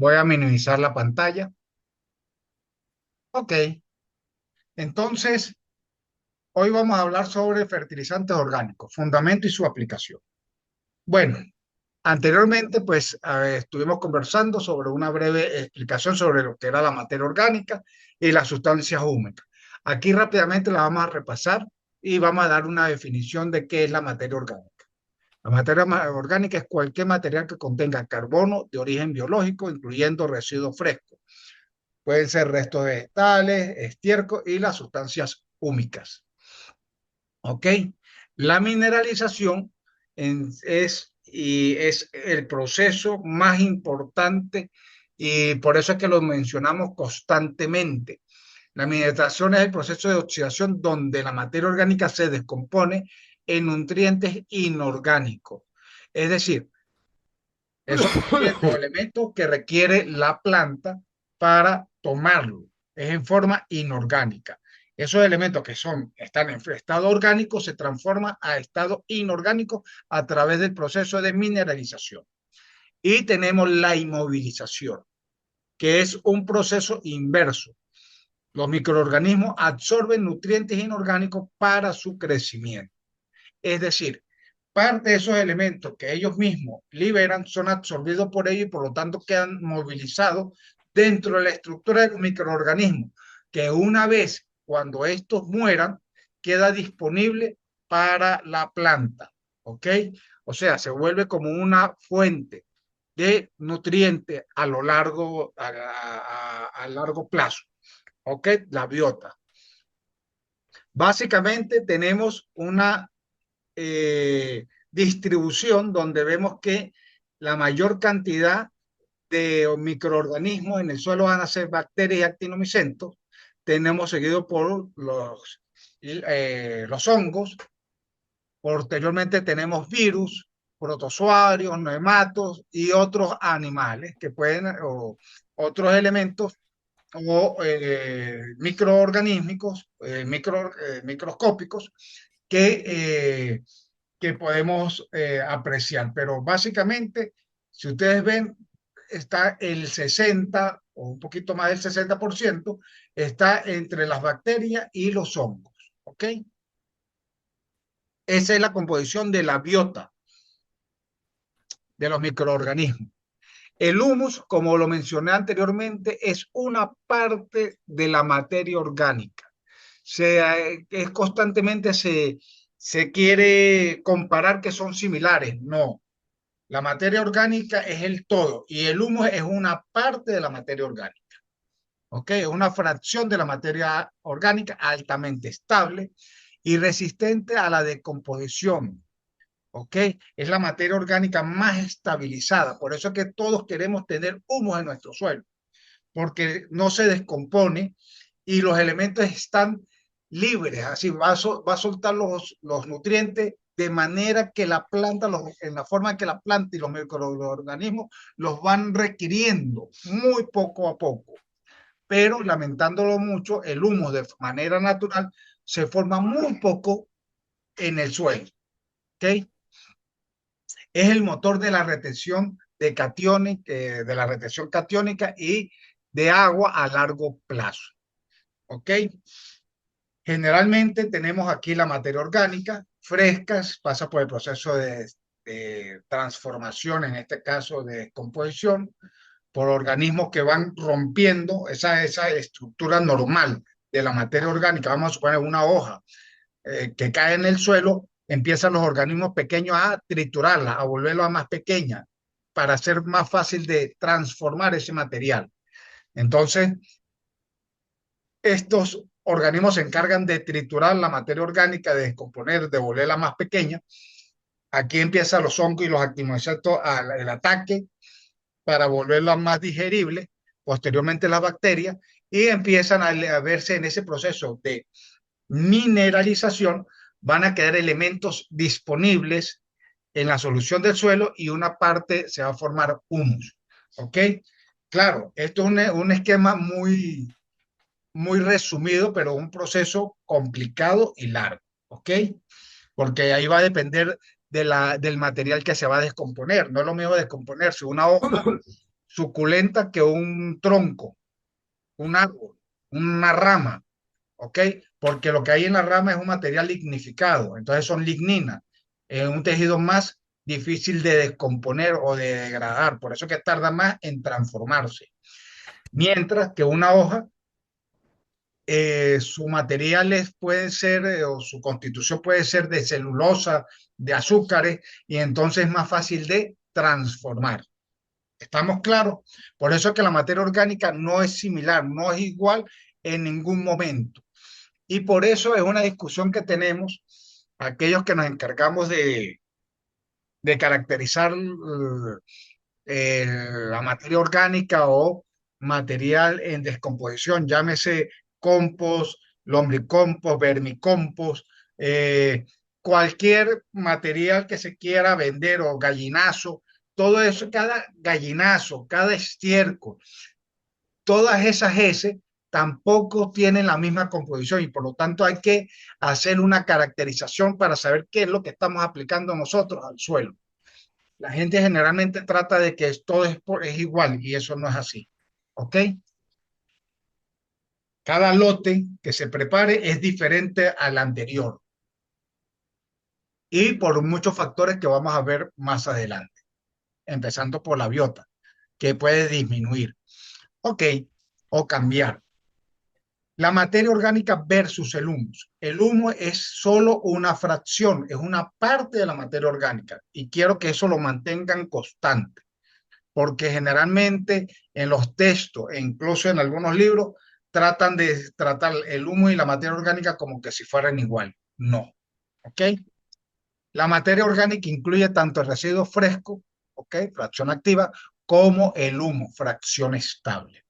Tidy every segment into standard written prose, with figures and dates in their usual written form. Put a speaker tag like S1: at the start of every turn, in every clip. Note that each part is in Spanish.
S1: Voy a minimizar la pantalla. Ok, entonces hoy vamos a hablar sobre fertilizantes orgánicos, fundamento y su aplicación. Bueno, anteriormente pues estuvimos conversando sobre una breve explicación sobre lo que era la materia orgánica y las sustancias húmedas. Aquí rápidamente la vamos a repasar y vamos a dar una definición de qué es la materia orgánica. La materia orgánica es cualquier material que contenga carbono de origen biológico, incluyendo residuos frescos. Pueden ser restos vegetales, estiércol y las sustancias húmicas. ¿Ok? La mineralización es el proceso más importante y por eso es que lo mencionamos constantemente. La mineralización es el proceso de oxidación donde la materia orgánica se descompone en nutrientes inorgánicos. Es decir, esos nutrientes o elementos que requiere la planta para tomarlo. Es en forma inorgánica. Esos elementos que están en estado orgánico se transforman a estado inorgánico a través del proceso de mineralización. Y tenemos la inmovilización, que es un proceso inverso. Los microorganismos absorben nutrientes inorgánicos para su crecimiento. Es decir, parte de esos elementos que ellos mismos liberan son absorbidos por ellos y por lo tanto quedan movilizados dentro de la estructura del microorganismo, que una vez cuando estos mueran, queda disponible para la planta. ¿Ok? O sea, se vuelve como una fuente de nutrientes a lo largo, a largo plazo. ¿Ok? La biota. Básicamente tenemos una distribución donde vemos que la mayor cantidad de microorganismos en el suelo van a ser bacterias y actinomicentos. Tenemos seguido por los hongos. Posteriormente tenemos virus, protozoarios, nematos y otros animales que pueden, o otros elementos microorganísmicos, microscópicos que que podemos apreciar. Pero básicamente, si ustedes ven, está el 60 o un poquito más del 60% está entre las bacterias y los hongos. ¿Ok? Esa es la composición de la biota de los microorganismos. El humus, como lo mencioné anteriormente, es una parte de la materia orgánica. Es constantemente se quiere comparar que son similares. No, la materia orgánica es el todo y el humo es una parte de la materia orgánica. ¿Ok? Es una fracción de la materia orgánica altamente estable y resistente a la decomposición. ¿Ok? Es la materia orgánica más estabilizada. Por eso es que todos queremos tener humus en nuestro suelo, porque no se descompone y los elementos están libres, así va a soltar los nutrientes de manera que la planta, en la forma que la planta y los microorganismos los van requiriendo muy poco a poco. Pero lamentándolo mucho, el humus de manera natural se forma muy poco en el suelo. ¿Ok? Es el motor de la retención de cationes, de la retención catiónica y de agua a largo plazo. ¿Ok? Generalmente tenemos aquí la materia orgánica fresca, pasa por el proceso de transformación, en este caso de descomposición, por organismos que van rompiendo esa estructura normal de la materia orgánica. Vamos a suponer una hoja que cae en el suelo, empiezan los organismos pequeños a triturarla, a volverla más pequeña, para hacer más fácil de transformar ese material. Entonces, estos organismos se encargan de triturar la materia orgánica, de descomponer, de volverla más pequeña. Aquí empiezan los hongos y los actinosinsectos al ataque para volverla más digerible. Posteriormente las bacterias y empiezan a verse en ese proceso de mineralización, van a quedar elementos disponibles en la solución del suelo y una parte se va a formar humus. ¿Ok? Claro, esto es un esquema muy resumido, pero un proceso complicado y largo, ¿ok? Porque ahí va a depender del material que se va a descomponer. No es lo mismo descomponerse una hoja suculenta que un tronco, un árbol, una rama, ¿ok? Porque lo que hay en la rama es un material lignificado, entonces son ligninas, es un tejido más difícil de descomponer o de degradar, por eso que tarda más en transformarse. Mientras que una hoja, sus materiales pueden ser, o su constitución puede ser de celulosa, de azúcares, y entonces es más fácil de transformar. ¿Estamos claros? Por eso es que la materia orgánica no es similar, no es igual en ningún momento. Y por eso es una discusión que tenemos aquellos que nos encargamos de caracterizar la materia orgánica o material en descomposición, llámese compost, lombricompost, vermicompost, cualquier material que se quiera vender o gallinazo, todo eso, cada gallinazo, cada estiércol, todas esas heces tampoco tienen la misma composición y por lo tanto hay que hacer una caracterización para saber qué es lo que estamos aplicando nosotros al suelo. La gente generalmente trata de que todo es igual y eso no es así. ¿Ok? Cada lote que se prepare es diferente al anterior y por muchos factores que vamos a ver más adelante, empezando por la biota, que puede disminuir. ¿Ok? O cambiar. La materia orgánica versus el humus. El humus es solo una fracción, es una parte de la materia orgánica y quiero que eso lo mantengan constante, porque generalmente en los textos e incluso en algunos libros tratan de tratar el humus y la materia orgánica como que si fueran igual. No, ¿ok? La materia orgánica incluye tanto el residuo fresco, ¿ok? Fracción activa, como el humus, fracción estable.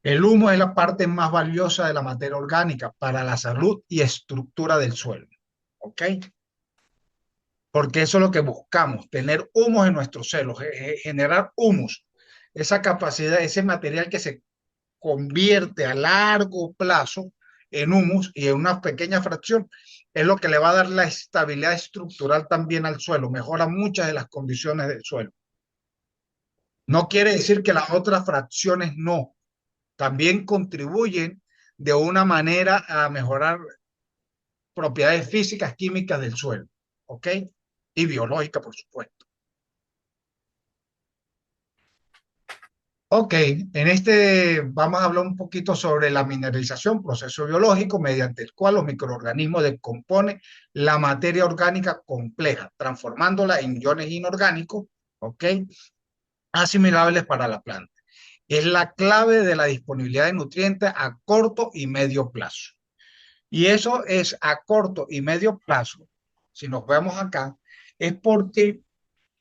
S1: El humo es la parte más valiosa de la materia orgánica para la salud y estructura del suelo. ¿Ok? Porque eso es lo que buscamos, tener humus en nuestros suelos, generar humus, esa capacidad, ese material que se convierte a largo plazo en humus y en una pequeña fracción, es lo que le va a dar la estabilidad estructural también al suelo, mejora muchas de las condiciones del suelo. No quiere decir que las otras fracciones no, también contribuyen de una manera a mejorar propiedades físicas, químicas del suelo, ¿ok? Y biológicas, por supuesto. Ok, en este vamos a hablar un poquito sobre la mineralización, proceso biológico mediante el cual los microorganismos descomponen la materia orgánica compleja, transformándola en iones inorgánicos, ¿ok? Asimilables para la planta. Es la clave de la disponibilidad de nutrientes a corto y medio plazo. Y eso es a corto y medio plazo, si nos vemos acá, es porque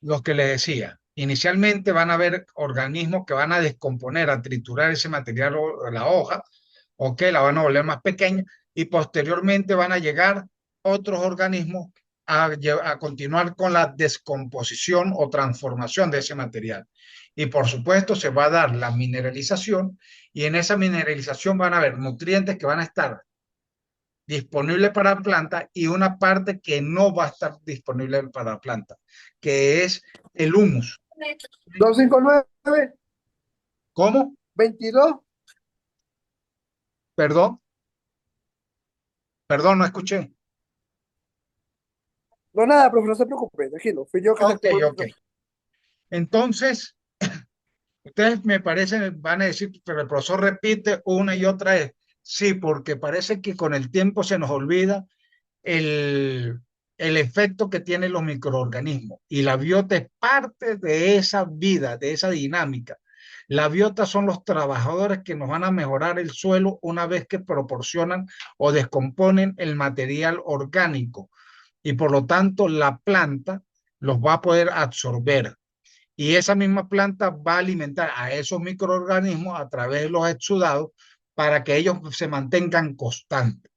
S1: lo que les decía, inicialmente van a haber organismos que van a descomponer, a triturar ese material o la hoja, o que la van a volver más pequeña, y posteriormente van a llegar otros organismos a continuar con la descomposición o transformación de ese material. Y por supuesto se va a dar la mineralización, y en esa mineralización van a haber nutrientes que van a estar disponible para planta y una parte que no va a estar disponible para planta, que es el humus.
S2: 259,
S1: ¿Cómo?
S2: 22.
S1: Perdón, perdón, no escuché.
S2: No, nada, profe, no se preocupe, tranquilo. Fui yo que se
S1: Ok,
S2: activó el
S1: ok.
S2: micrófono.
S1: Entonces, ustedes me parecen, van a decir, pero el profesor repite una y otra vez. Sí, porque parece que con el tiempo se nos olvida el, el efecto que tienen los microorganismos. Y la biota es parte de esa vida, de esa dinámica. La biota son los trabajadores que nos van a mejorar el suelo una vez que proporcionan o descomponen el material orgánico. Y por lo tanto, la planta los va a poder absorber. Y esa misma planta va a alimentar a esos microorganismos a través de los exudados para que ellos se mantengan constantes.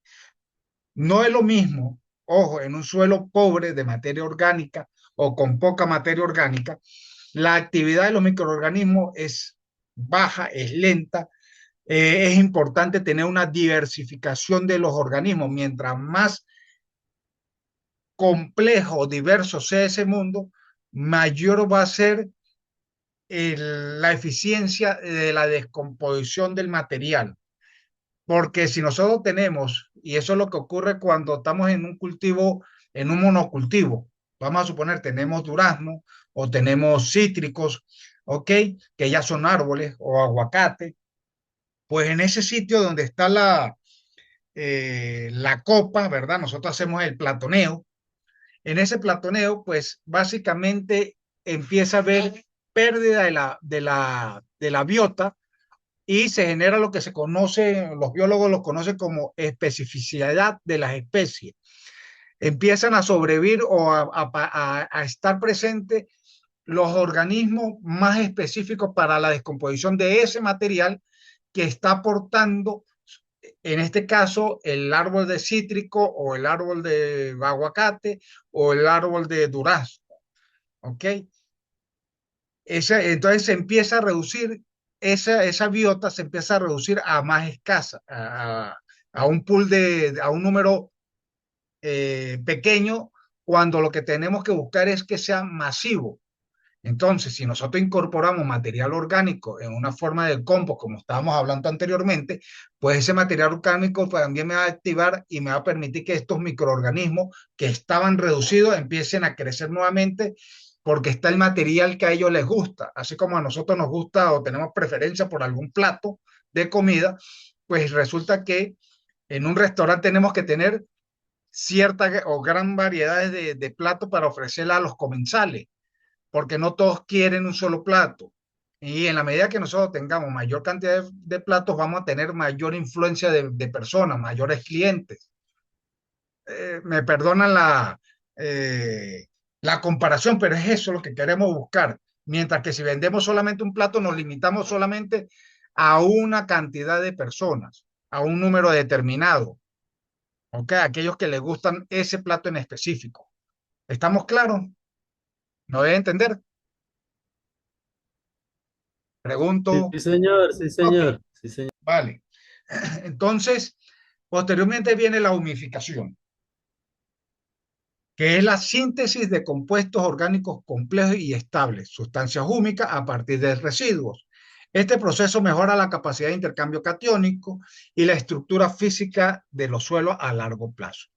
S1: No es lo mismo, ojo, en un suelo pobre de materia orgánica o con poca materia orgánica, la actividad de los microorganismos es baja, es lenta. Es importante tener una diversificación de los organismos. Mientras más complejo o diverso sea ese mundo, mayor va a ser la eficiencia de la descomposición del material. Porque si nosotros tenemos, y eso es lo que ocurre cuando estamos en un cultivo, en un monocultivo, vamos a suponer, tenemos durazno o tenemos cítricos, ¿ok? Que ya son árboles o aguacate, pues en ese sitio donde está la copa, ¿verdad? Nosotros hacemos el platoneo. En ese platoneo, pues básicamente empieza a haber pérdida de la biota y se genera lo que se conoce, los biólogos lo conocen como especificidad de las especies. Empiezan a sobrevivir o a estar presentes los organismos más específicos para la descomposición de ese material que está aportando, en este caso, el árbol de cítrico o el árbol de aguacate o el árbol de durazno. ¿Ok? Entonces se empieza a reducir, esa biota se empieza a reducir a más escasa, a un pool a un número pequeño, cuando lo que tenemos que buscar es que sea masivo. Entonces, si nosotros incorporamos material orgánico en una forma de compost, como estábamos hablando anteriormente, pues ese material orgánico también me va a activar y me va a permitir que estos microorganismos que estaban reducidos empiecen a crecer nuevamente, porque está el material que a ellos les gusta. Así como a nosotros nos gusta o tenemos preferencia por algún plato de comida, pues resulta que en un restaurante tenemos que tener cierta o gran variedad de platos para ofrecerle a los comensales, porque no todos quieren un solo plato. Y en la medida que nosotros tengamos mayor cantidad de platos, vamos a tener mayor influencia de personas, mayores clientes. Me perdonan la comparación, pero es eso lo que queremos buscar. Mientras que si vendemos solamente un plato, nos limitamos solamente a una cantidad de personas, a un número determinado. ¿Ok? Aquellos que les gustan ese plato en específico. ¿Estamos claros? ¿No debe entender?
S3: Sí,
S1: Pregunto.
S3: señor, sí,
S1: Ok,
S3: señor, sí, señor.
S1: vale. Entonces, posteriormente viene la humificación, que es la síntesis de compuestos orgánicos complejos y estables, sustancias húmicas a partir de residuos. Este proceso mejora la capacidad de intercambio catiónico y la estructura física de los suelos a largo plazo.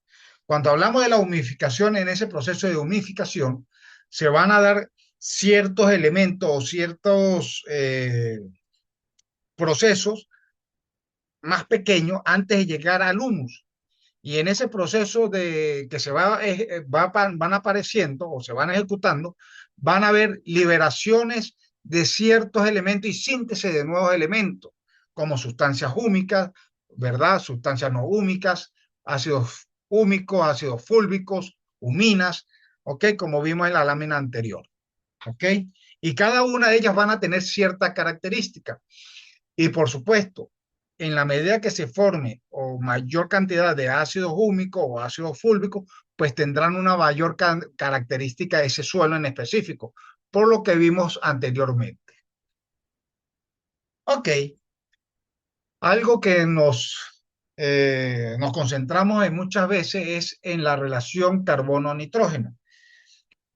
S1: Cuando hablamos de la humificación, en ese proceso de humificación se van a dar ciertos elementos o ciertos procesos más pequeños antes de llegar al humus. Y en ese proceso de que van apareciendo o se van ejecutando, van a haber liberaciones de ciertos elementos y síntesis de nuevos elementos, como sustancias húmicas, ¿verdad? Sustancias no húmicas, ácidos húmicos, ácidos fúlvicos, huminas, ¿ok? Como vimos en la lámina anterior, ¿ok? Y cada una de ellas van a tener ciertas características. Y por supuesto, en la medida que se forme o mayor cantidad de ácidos húmicos o ácidos fúlvicos, pues tendrán una mayor característica de ese suelo en específico, por lo que vimos anteriormente. Ok, algo que nos concentramos en muchas veces es en la relación carbono-nitrógeno.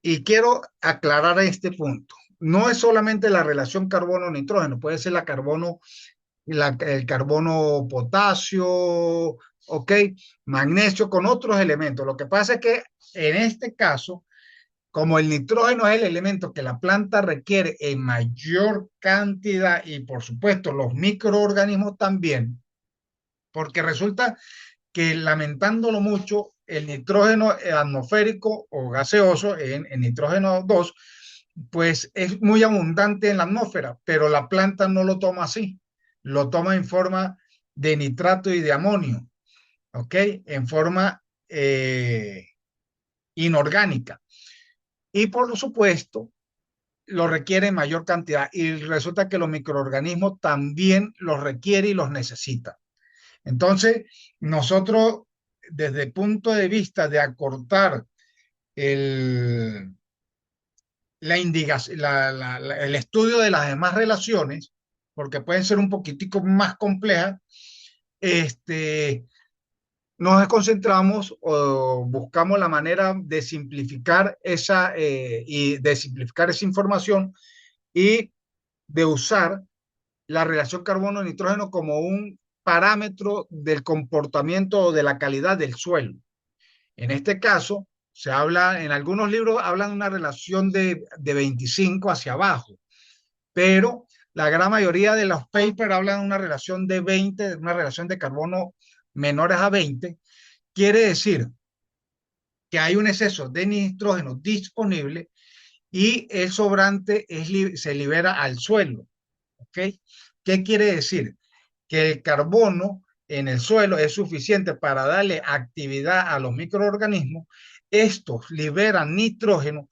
S1: Y quiero aclarar este punto. No es solamente la relación carbono-nitrógeno, puede ser el carbono potasio, ok, magnesio con otros elementos. Lo que pasa es que en este caso, como el nitrógeno es el elemento que la planta requiere en mayor cantidad y por supuesto los microorganismos también, porque resulta que lamentándolo mucho, el nitrógeno atmosférico o gaseoso, en nitrógeno 2 pues es muy abundante en la atmósfera, pero la planta no lo toma así, lo toma en forma de nitrato y de amonio, ¿ok? En forma inorgánica. Y por supuesto, lo requiere en mayor cantidad y resulta que los microorganismos también los requieren y los necesitan. Entonces, nosotros, desde el punto de vista de acortar el, el estudio de las demás relaciones, porque pueden ser un poquitico más complejas, este, nos concentramos o buscamos la manera de simplificar esa información y de usar la relación carbono-nitrógeno como un parámetro del comportamiento o de la calidad del suelo. En este caso, se habla, en algunos libros hablan de una relación de 25 hacia abajo, pero la gran mayoría de los papers hablan de una relación de 20, de una relación de carbono menores a 20. Quiere decir que hay un exceso de nitrógeno disponible y el sobrante se libera al suelo. ¿Ok? ¿Qué quiere decir? Que el carbono en el suelo es suficiente para darle actividad a los microorganismos. Estos liberan nitrógeno,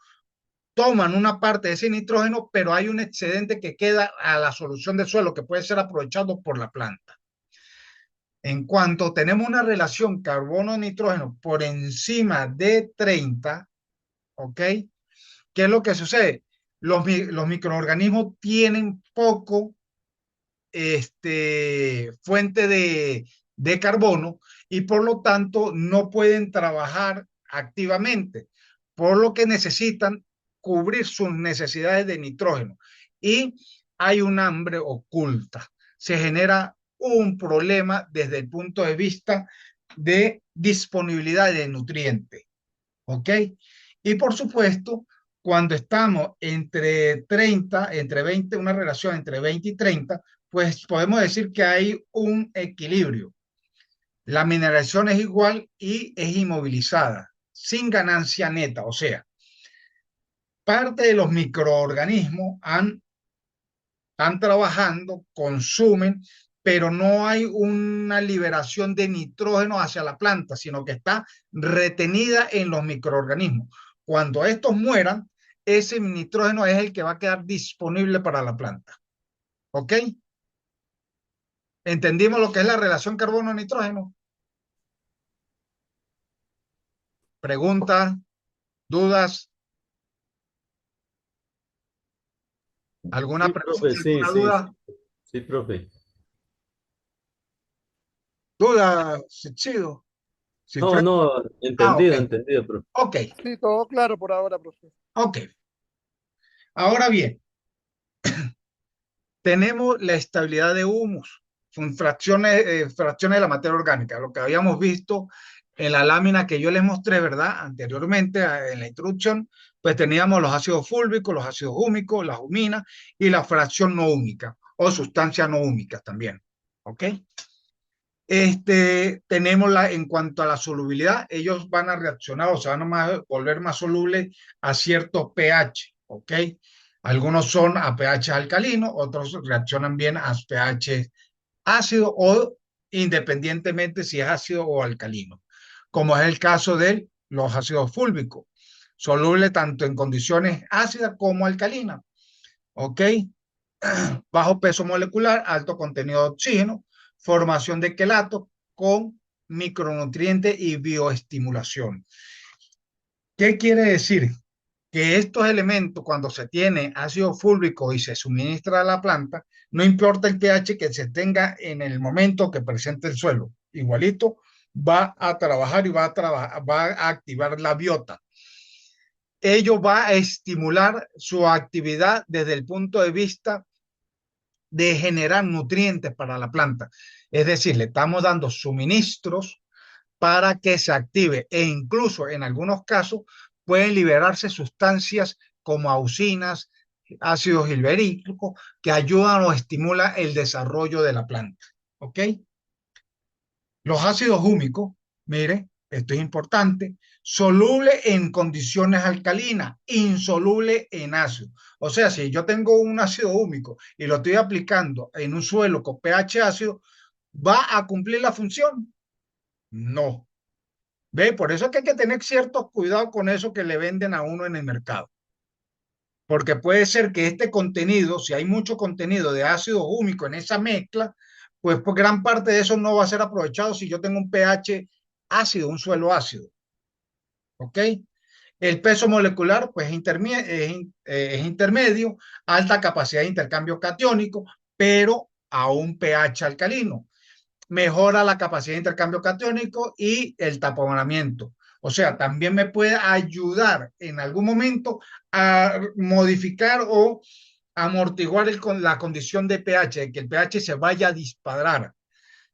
S1: toman una parte de ese nitrógeno, pero hay un excedente que queda a la solución del suelo que puede ser aprovechado por la planta. En cuanto tenemos una relación carbono-nitrógeno por encima de 30, ¿ok? ¿Qué es lo que sucede? Los microorganismos tienen poco fuente de carbono y por lo tanto no pueden trabajar activamente, por lo que necesitan cubrir sus necesidades de nitrógeno y hay un hambre oculta. Se genera un problema desde el punto de vista de disponibilidad de nutrientes. ¿Ok? Y por supuesto, cuando estamos entre 30, entre 20, una relación entre 20 y 30, pues podemos decir que hay un equilibrio. La mineralización es igual y es inmovilizada, sin ganancia neta. O sea, parte de los microorganismos están trabajando, consumen, pero no hay una liberación de nitrógeno hacia la planta, sino que está retenida en los microorganismos. Cuando estos mueran, ese nitrógeno es el que va a quedar disponible para la planta. ¿Ok? ¿Entendimos lo que es la relación carbono-nitrógeno? ¿Preguntas? ¿Dudas? ¿Alguna
S3: Sí,
S1: pregunta?
S3: profe, sí,
S1: ¿Alguna
S3: sí, sí,
S1: duda?
S3: sí, profe.
S1: ¿Duda, Chido?
S3: No,
S1: Cifredo.
S3: no,
S1: Ok.
S3: entendido, entendido, profe.
S1: Ok.
S2: Sí, todo claro por ahora, profe.
S1: Ok. Ahora bien, tenemos la estabilidad de humus, son fracciones de la materia orgánica, lo que habíamos visto en la lámina que yo les mostré, ¿verdad? Anteriormente, en la introducción, pues teníamos los ácidos fúlvicos, los ácidos húmicos, las huminas y la fracción no húmica o sustancias no húmicas también. ¿Ok? Tenemos en cuanto a la solubilidad, ellos van a reaccionar o se van a volver más solubles a ciertos pH, ¿ok? Algunos son a pH alcalino, otros reaccionan bien a pH ácido o independientemente si es ácido o alcalino, como es el caso de los ácidos fúlvicos, soluble tanto en condiciones ácidas como alcalinas, ¿ok? Bajo peso molecular, alto contenido de oxígeno, formación de quelatos con micronutrientes y bioestimulación. ¿Qué quiere decir? Que estos elementos, cuando se tiene ácido fúlvico y se suministra a la planta, no importa el pH que se tenga en el momento que presente el suelo, igualito va a trabajar y va a activar la biota. Ello va a estimular su actividad desde el punto de vista de generar nutrientes para la planta. Es decir, le estamos dando suministros para que se active e incluso en algunos casos pueden liberarse sustancias como auxinas, ácido gilberícicos que ayudan o estimulan el desarrollo de la planta. ¿Ok? Los ácidos húmicos, mire, esto es importante, soluble en condiciones alcalinas, insoluble en ácido. O sea, si yo tengo un ácido húmico y lo estoy aplicando en un suelo con pH ácido, ¿va a cumplir la función? No. ¿Ve? Por eso es que hay que tener cierto cuidado con eso que le venden a uno en el mercado. Porque puede ser que este contenido, si hay mucho contenido de ácido húmico en esa mezcla, pues gran parte de eso no va a ser aprovechado si yo tengo un pH ácido, un suelo ácido. ¿Ok? El peso molecular, pues es intermedio, alta capacidad de intercambio catiónico, pero a un pH alcalino. Mejora la capacidad de intercambio catiónico y el taponamiento. O sea, también me puede ayudar en algún momento a modificar o amortiguar la condición de pH, de que el pH se vaya a disparar.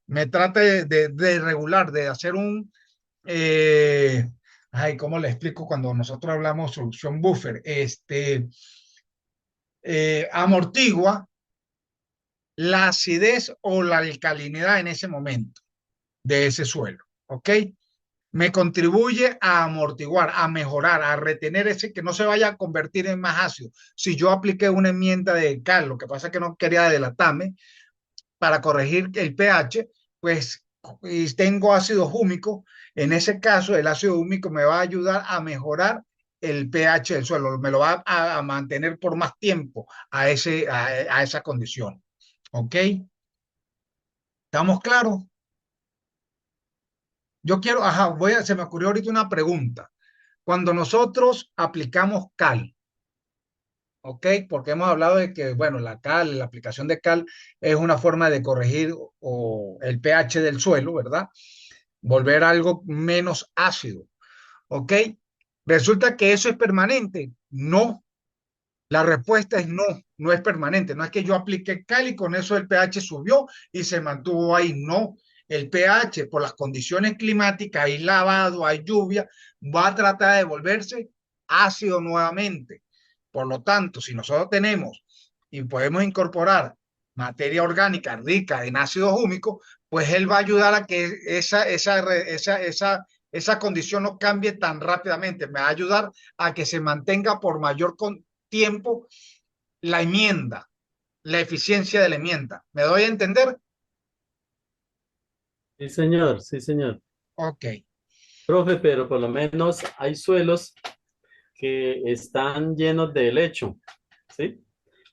S1: Me trata de regular, de hacer un, ay, ¿cómo le explico cuando nosotros hablamos solución buffer? Amortigua la acidez o la alcalinidad en ese momento de ese suelo, ¿ok? Me contribuye a amortiguar, a mejorar, a retener ese que no se vaya a convertir en más ácido. Si yo apliqué una enmienda de cal, lo que pasa es que no quería adelantarme para corregir el pH, pues y tengo ácido húmico, en ese caso el ácido húmico me va a ayudar a mejorar el pH del suelo, me lo va a mantener por más tiempo a esa condición. ¿Ok? ¿Estamos claros? Yo quiero, ajá, se me ocurrió ahorita una pregunta. Cuando nosotros aplicamos cal, ¿ok? Porque hemos hablado de que, bueno, la cal, la aplicación de cal es una forma de corregir el pH del suelo, ¿verdad? Volver algo menos ácido, ¿ok? Resulta que eso es permanente. No, la respuesta es no, no es permanente. No es que yo aplique cal y con eso el pH subió y se mantuvo ahí. No, el pH por las condiciones climáticas, hay lavado, hay lluvia, va a tratar de volverse ácido nuevamente. Por lo tanto, si nosotros tenemos y podemos incorporar materia orgánica rica en ácido húmico, pues él va a ayudar a que esa condición no cambie tan rápidamente. Me va a ayudar a que se mantenga por mayor tiempo la enmienda, la eficiencia de la enmienda. ¿Me doy a entender?
S3: Sí, señor, sí, señor.
S1: Ok.
S3: Profe, pero por lo menos hay suelos que están llenos de helecho, ¿sí?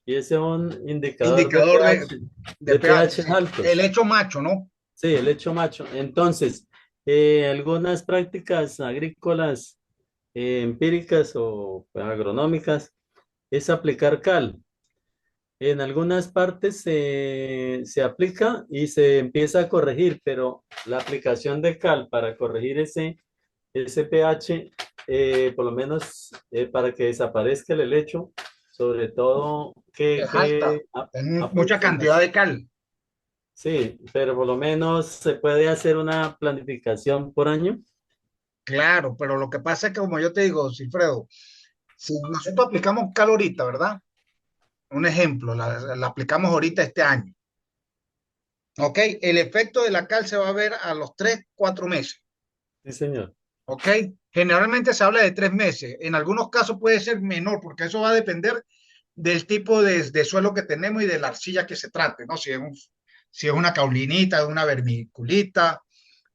S3: Y ese es un indicador
S1: Indicador de
S3: de
S1: pH,
S3: pH
S1: sí. El
S3: altos.
S1: hecho macho, ¿no?
S3: Sí, helecho macho. Entonces, algunas prácticas agrícolas empíricas o pues, agronómicas es aplicar cal. En algunas partes se aplica y se empieza a corregir, pero la aplicación de cal para corregir ese pH, por lo menos para que desaparezca el helecho, sobre todo,
S1: Es alta, es mucha cantidad
S3: aproximas?
S1: de cal.
S3: Sí, pero por lo menos se puede hacer una planificación por año.
S1: Claro, pero lo que pasa es que, como yo te digo, Silfredo, si nosotros aplicamos cal ahorita, ¿verdad? Un ejemplo, la aplicamos ahorita este año. ¿Ok? El efecto de la cal se va a ver a los 3, 4 meses.
S3: Sí, señor.
S1: ¿Ok? Generalmente se habla de 3 meses. En algunos casos puede ser menor, porque eso va a depender del tipo de suelo que tenemos y de la arcilla que se trate, ¿no? Si es una caulinita, una vermiculita,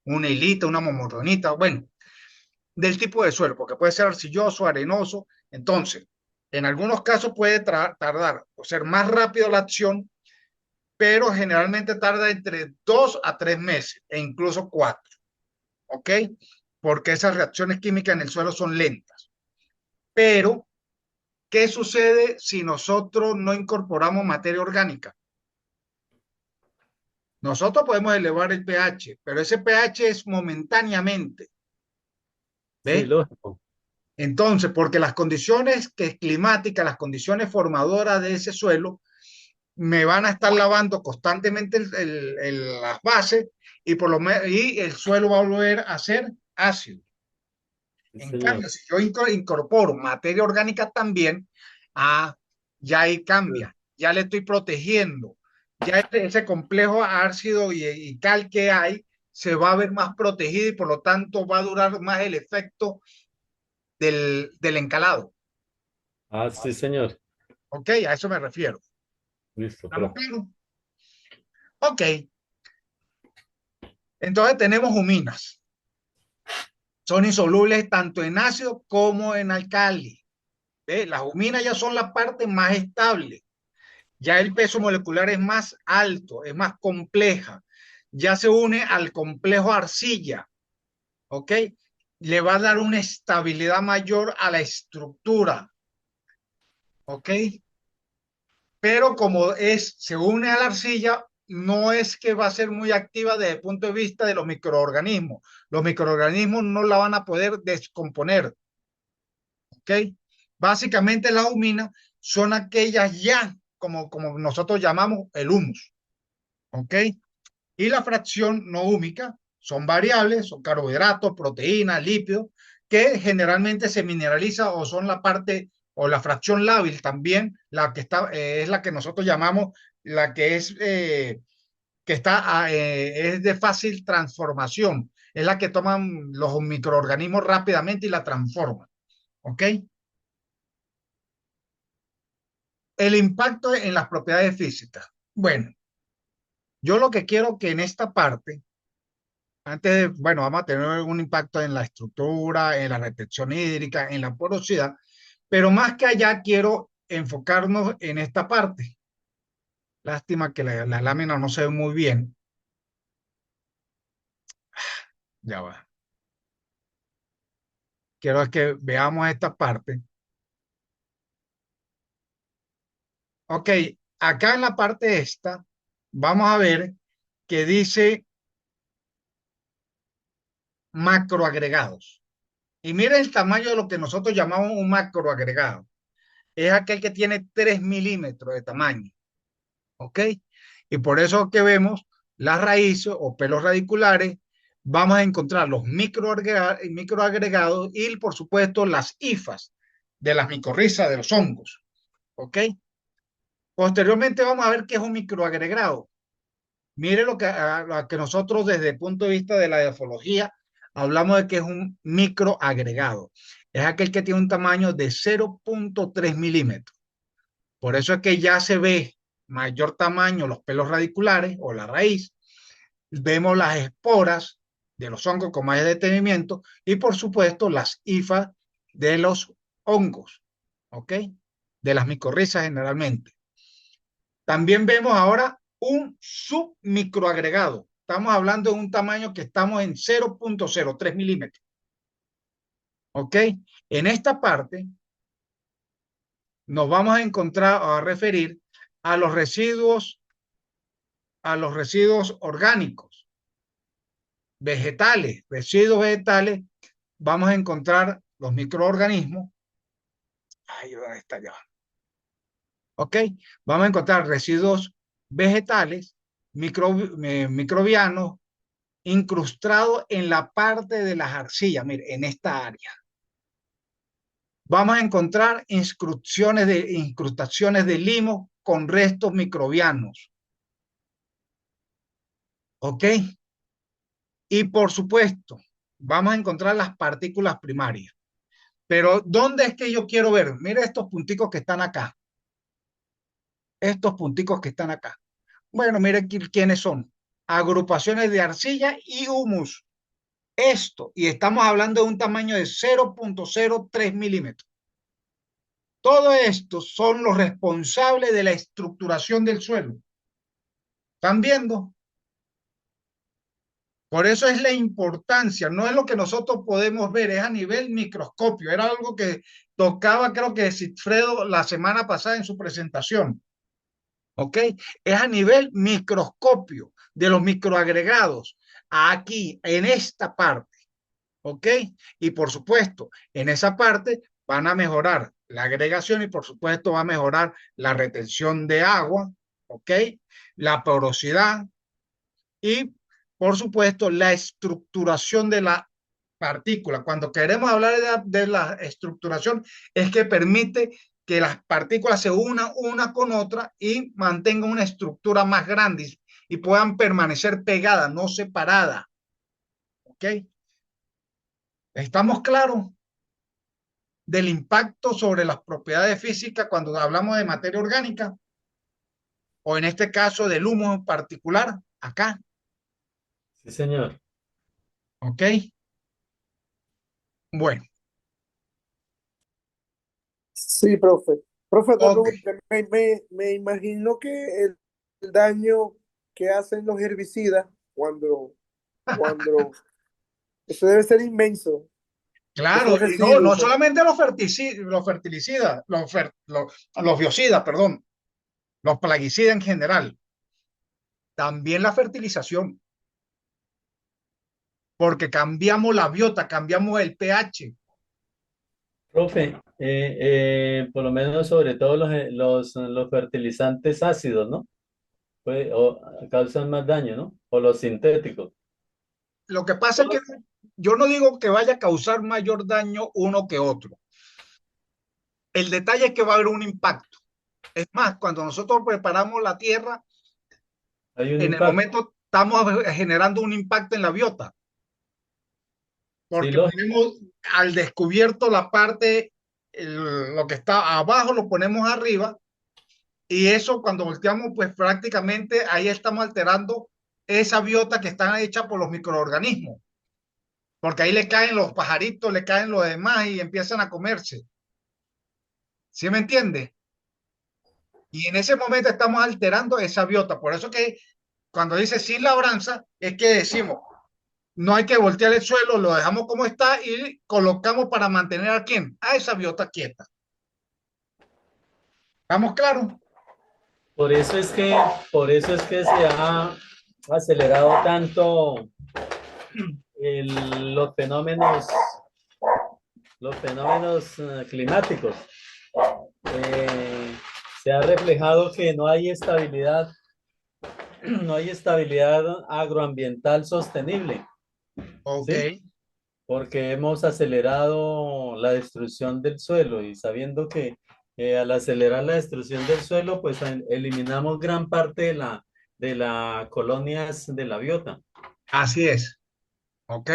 S1: una hilita, una momorronita, bueno, del tipo de suelo, porque puede ser arcilloso, arenoso. Entonces, en algunos casos puede tardar o ser más rápido la acción, pero generalmente tarda entre 2 a 3 meses e incluso 4, ¿ok? Porque esas reacciones químicas en el suelo son lentas. Pero, ¿qué sucede si nosotros no incorporamos materia orgánica? Nosotros podemos elevar el pH, pero ese pH es momentáneamente,
S3: Sí,
S1: ¿ves?
S3: lógico.
S1: Entonces, porque las condiciones climáticas, las condiciones formadoras de ese suelo, me van a estar lavando constantemente las bases y el suelo va a volver a ser ácido.
S3: Sí,
S1: En
S3: señor.
S1: cambio, si yo incorporo materia orgánica también, ah, ya ahí cambia, ya le estoy protegiendo, ya ese complejo ácido y cal que hay se va a ver más protegido y por lo tanto va a durar más el efecto del encalado.
S3: Ah, sí, señor.
S1: ¿Ok? A eso me refiero.
S3: Listo,
S1: ¿Estamos
S3: profe.
S1: claros? Ok. Entonces tenemos huminas. Son insolubles tanto en ácido como en alcali. ¿Ve? Las huminas ya son la parte más estable. Ya el peso molecular es más alto, es más compleja. Ya se une al complejo arcilla. ¿Ok? Le va a dar una estabilidad mayor a la estructura. ¿Ok? Pero como se une a la arcilla, no es que va a ser muy activa desde el punto de vista de los microorganismos. Los microorganismos no la van a poder descomponer. ¿Ok? Básicamente las huminas son aquellas ya como nosotros llamamos el humus, ¿ok? Y la fracción no húmica son variables, son carbohidratos, proteínas, lípidos, que generalmente se mineraliza o son la parte o la fracción lábil también, la que está, es la que nosotros llamamos la que está, es de fácil transformación, es la que toman los microorganismos rápidamente y la transforman, ¿ok? El impacto en las propiedades físicas. Bueno, yo lo que quiero que en esta parte, antes de, bueno, vamos a tener un impacto en la estructura, en la retención hídrica, en la porosidad, pero más que allá quiero enfocarnos en esta parte. Lástima que la lámina no se ve muy bien. Ya va. Quiero que veamos esta parte. Ok, acá en la parte esta, vamos a ver que dice macroagregados. Y mire el tamaño de lo que nosotros llamamos un macroagregado. Es aquel que tiene 3 milímetros de tamaño. ¿Ok? Y por eso que vemos las raíces o pelos radiculares, vamos a encontrar los microagregados y, por supuesto, las hifas de las micorrizas de los hongos. ¿Ok? Posteriormente vamos a ver qué es un microagregado. Mire lo que nosotros desde el punto de vista de la efología hablamos de que es un microagregado. Es aquel que tiene un tamaño de 0,3 milímetros. Por eso es que ya se ve mayor tamaño los pelos radiculares o la raíz. Vemos las esporas de los hongos con más detenimiento y por supuesto las hifas de los hongos, ¿ok? De las micorrizas generalmente. También vemos ahora un submicroagregado. Estamos hablando de un tamaño que estamos en 0,03 milímetros. ¿Ok? En esta parte nos vamos a encontrar o a referir a los residuos orgánicos, vegetales, residuos vegetales. Vamos a encontrar los microorganismos. Ay, ¿dónde está ya? ¿Ok? Vamos a encontrar residuos vegetales, microbianos, incrustado en la parte de las arcillas, mire, en esta área. Vamos a encontrar incrustaciones de limo con restos microbianos. ¿Ok? Y por supuesto, vamos a encontrar las partículas primarias. Pero ¿dónde es que yo quiero ver? Mire estos punticos que están acá. Estos punticos que están acá. Bueno, mire quiénes son. Agrupaciones de arcilla y humus. Esto, y estamos hablando de un tamaño de 0,03 milímetros. Todo esto son los responsables de la estructuración del suelo. ¿Están viendo? Por eso es la importancia, no es lo que nosotros podemos ver, es a nivel microscopio. Era algo que tocaba, creo que Sigfredo la semana pasada en su presentación. ¿Ok? Es a nivel microscopio de los microagregados, aquí, en esta parte. ¿Ok? Y por supuesto, en esa parte van a mejorar la agregación y por supuesto va a mejorar la retención de agua, ¿ok? La porosidad y por supuesto la estructuración de la partícula. Cuando queremos hablar de la estructuración es que permite que las partículas se unan una con otra y mantengan una estructura más grande y puedan permanecer pegadas, no separadas. ¿Ok? ¿Estamos claros del impacto sobre las propiedades físicas cuando hablamos de materia orgánica? O en este caso del humo en particular, acá,
S3: Sí, señor.
S1: ¿ok? Bueno,
S2: Sí, profe. Profe, otra
S1: ok.
S2: pregunta. Me imagino que el daño que hacen los herbicidas cuando eso debe ser inmenso.
S1: Claro,
S2: Esos
S1: y no,
S2: residuos.
S1: no solamente los fertilicidas, los biocidas, perdón, los plaguicidas en general, también la fertilización, porque cambiamos la biota, cambiamos el pH.
S3: Profe, Por lo menos sobre todo los fertilizantes ácidos, ¿no? Causan más daño, ¿no? O los sintéticos.
S1: Lo que pasa es que yo no digo que vaya a causar mayor daño uno que otro. El detalle es que va a haber un impacto. Es más, cuando nosotros preparamos la tierra,
S3: Hay un
S1: en el
S3: impacto.
S1: momento estamos generando un impacto en la biota,
S3: Sí,
S1: porque ponemos al descubierto la parte, lo que está abajo lo ponemos arriba, y eso cuando volteamos, pues prácticamente ahí estamos alterando esa biota que está hecha por los microorganismos, porque ahí le caen los pajaritos, le caen los demás y empiezan a comerse. ¿Sí me entiende? Y en ese momento estamos alterando esa biota. Por eso que cuando dice sin labranza, es que decimos, no hay que voltear el suelo, lo dejamos como está y colocamos para mantener a quién, a esa biota quieta. ¿Estamos claros?
S3: por eso es que, por eso es que se ha acelerado tanto los fenómenos climáticos. Eh, Se ha reflejado que no hay estabilidad, no hay estabilidad agroambiental sostenible,
S1: Ok.
S3: ¿sí? Porque hemos acelerado la destrucción del suelo y sabiendo que al acelerar la destrucción del suelo, pues eliminamos gran parte de las colonias de la biota.
S1: Así es. Ok.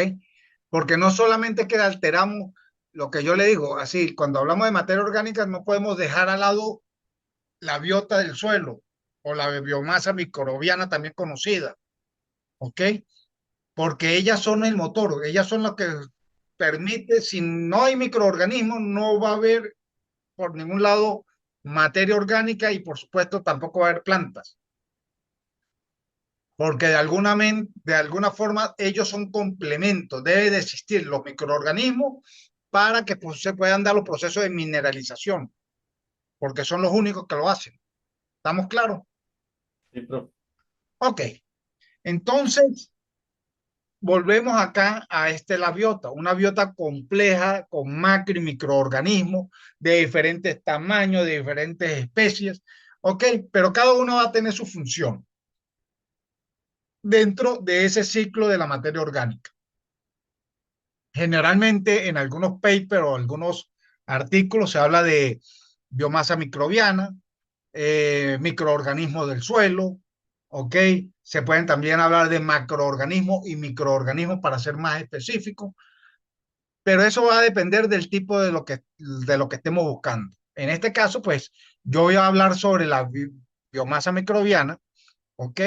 S1: Porque no solamente que alteramos lo que yo le digo, así, cuando hablamos de materia orgánica, no podemos dejar al lado la biota del suelo o la biomasa microbiana también conocida. ¿Ok? Porque ellas son el motor, ellas son lo que permite, si no hay microorganismos, no va a haber por ningún lado materia orgánica y por supuesto tampoco va a haber plantas, porque de alguna forma ellos son complementos, debe de existir los microorganismos para que pues, se puedan dar los procesos de mineralización, porque son los únicos que lo hacen. ¿Estamos claros?
S3: Sí, profe.
S1: Ok, entonces volvemos acá a la biota, una biota compleja con macro y microorganismos de diferentes tamaños, de diferentes especies, ¿ok? Pero cada uno va a tener su función dentro de ese ciclo de la materia orgánica. Generalmente en algunos papers o algunos artículos se habla de biomasa microbiana, microorganismos del suelo, ¿ok? Se pueden también hablar de macroorganismos y microorganismos para ser más específicos, pero eso va a depender del tipo de lo que estemos buscando. En este caso, pues yo voy a hablar sobre la biomasa microbiana, ¿ok?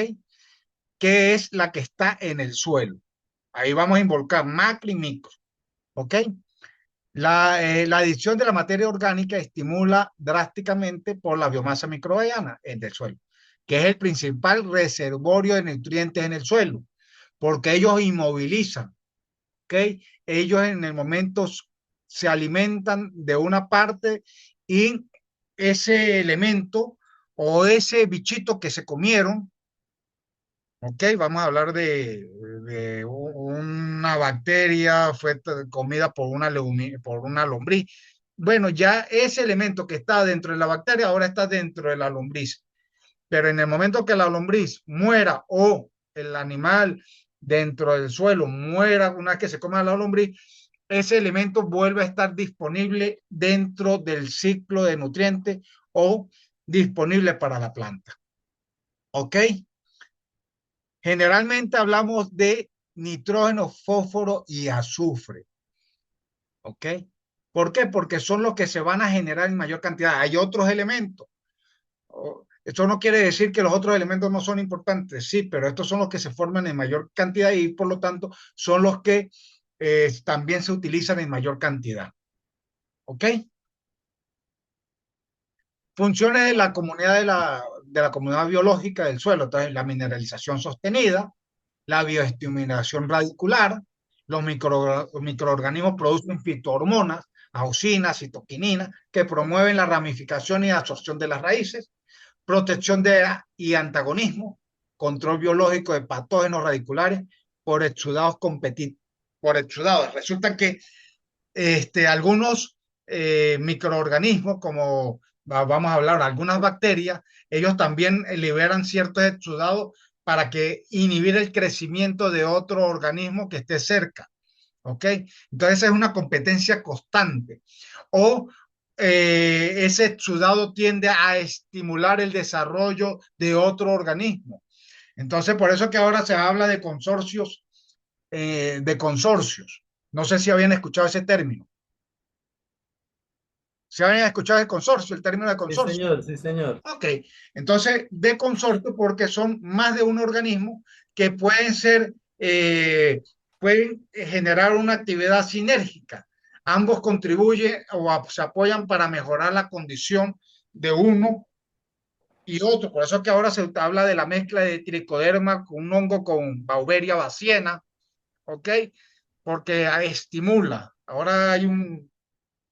S1: Que es la que está en el suelo. Ahí vamos a involucrar macro y micro, ¿ok? La adición de la materia orgánica estimula drásticamente por la biomasa microbiana del suelo, que es el principal reservorio de nutrientes en el suelo, porque ellos inmovilizan, ¿ok? Ellos en el momento se alimentan de una parte y ese elemento o ese bichito que se comieron, ¿ok? Vamos a hablar de una bacteria, fue comida por por una lombriz. Bueno, ya ese elemento que está dentro de la bacteria ahora está dentro de la lombriz. Pero en el momento que la lombriz muera o el animal dentro del suelo muera una vez que se coma la lombriz, ese elemento vuelve a estar disponible dentro del ciclo de nutrientes o disponible para la planta. ¿Ok? Generalmente hablamos de nitrógeno, fósforo y azufre. ¿Ok? ¿Por qué? Porque son los que se van a generar en mayor cantidad. Hay otros elementos. Esto no quiere decir que los otros elementos no son importantes, sí, pero estos son los que se forman en mayor cantidad y por lo tanto son los que también se utilizan en mayor cantidad. ¿Ok? Funciones de la comunidad de la comunidad biológica del suelo, entonces la mineralización sostenida, la bioestimulación radicular, los microorganismos producen fitohormonas, auxinas, citoquininas, que promueven la ramificación y absorción de las raíces, protección y antagonismo, control biológico de patógenos radiculares por exudados competitivos. Por exudados. Resulta que algunos microorganismos, como vamos a hablar, algunas bacterias, ellos también liberan ciertos exudados para que inhibir el crecimiento de otro organismo que esté cerca. ¿Ok? Entonces es una competencia constante. O ese exudado tiende a estimular el desarrollo de otro organismo. Entonces, por eso que ahora se habla de consorcios, de consorcios. No sé si habían escuchado ese término. ¿Se habían escuchado el consorcio, el término de
S3: Sí,
S1: consorcio?
S3: señor, sí, señor.
S1: Ok, entonces de consorcio porque son más de un organismo que pueden ser, pueden generar una actividad sinérgica. Ambos contribuyen o se apoyan para mejorar la condición de uno y otro. Por eso es que ahora se habla de la mezcla de tricoderma con un hongo con Beauveria baciena, ¿ok? Porque estimula. Ahora hay un,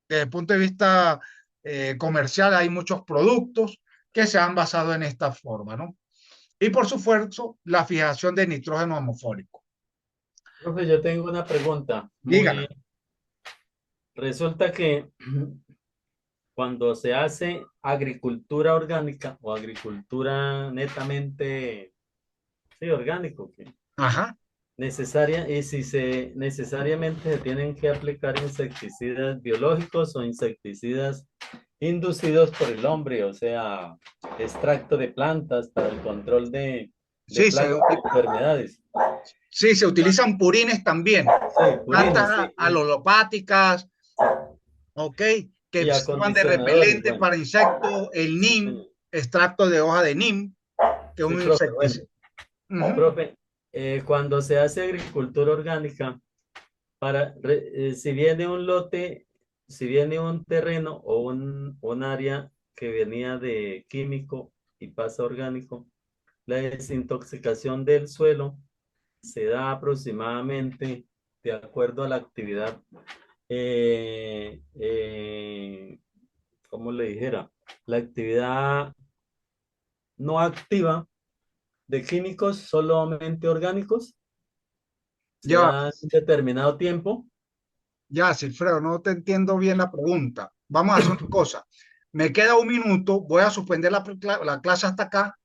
S1: desde el punto de vista comercial, hay muchos productos que se han basado en esta forma, ¿no? Y por supuesto, la fijación de nitrógeno atmosférico.
S3: Profe, yo tengo una pregunta.
S1: Dígame.
S3: Resulta que cuando se hace agricultura orgánica o agricultura netamente, sí, orgánico, que
S1: Ajá.
S3: y si se necesariamente se tienen que aplicar insecticidas biológicos o insecticidas inducidos por el hombre, o sea, extracto de plantas para el control de
S1: Sí,
S3: plagas y enfermedades.
S1: sí, se utilizan purines también.
S3: Sí, purines,
S1: Plantas
S3: sí,
S1: alolopáticas, ¿ok? Que
S3: y
S1: sirvan de
S3: acondicionadores,
S1: repelente
S3: bueno,
S1: para insectos, el
S3: sí,
S1: NIM,
S3: señor.
S1: extracto de hoja de NIM, que es
S3: Sí,
S1: un
S3: profe, bueno,
S1: insecticida. Ujú.
S3: profe, cuando se hace agricultura orgánica, si viene un lote, si viene un terreno o un área que venía de químico y pasa a orgánico, la desintoxicación del suelo se da aproximadamente de acuerdo a la actividad, ¿cómo le dijera? La actividad no activa de químicos solamente orgánicos se
S1: Ya,
S3: da en determinado tiempo.
S1: ya, Silfredo, no te entiendo bien la pregunta. Vamos a hacer una cosa. Me queda un minuto, voy a suspender la clase hasta acá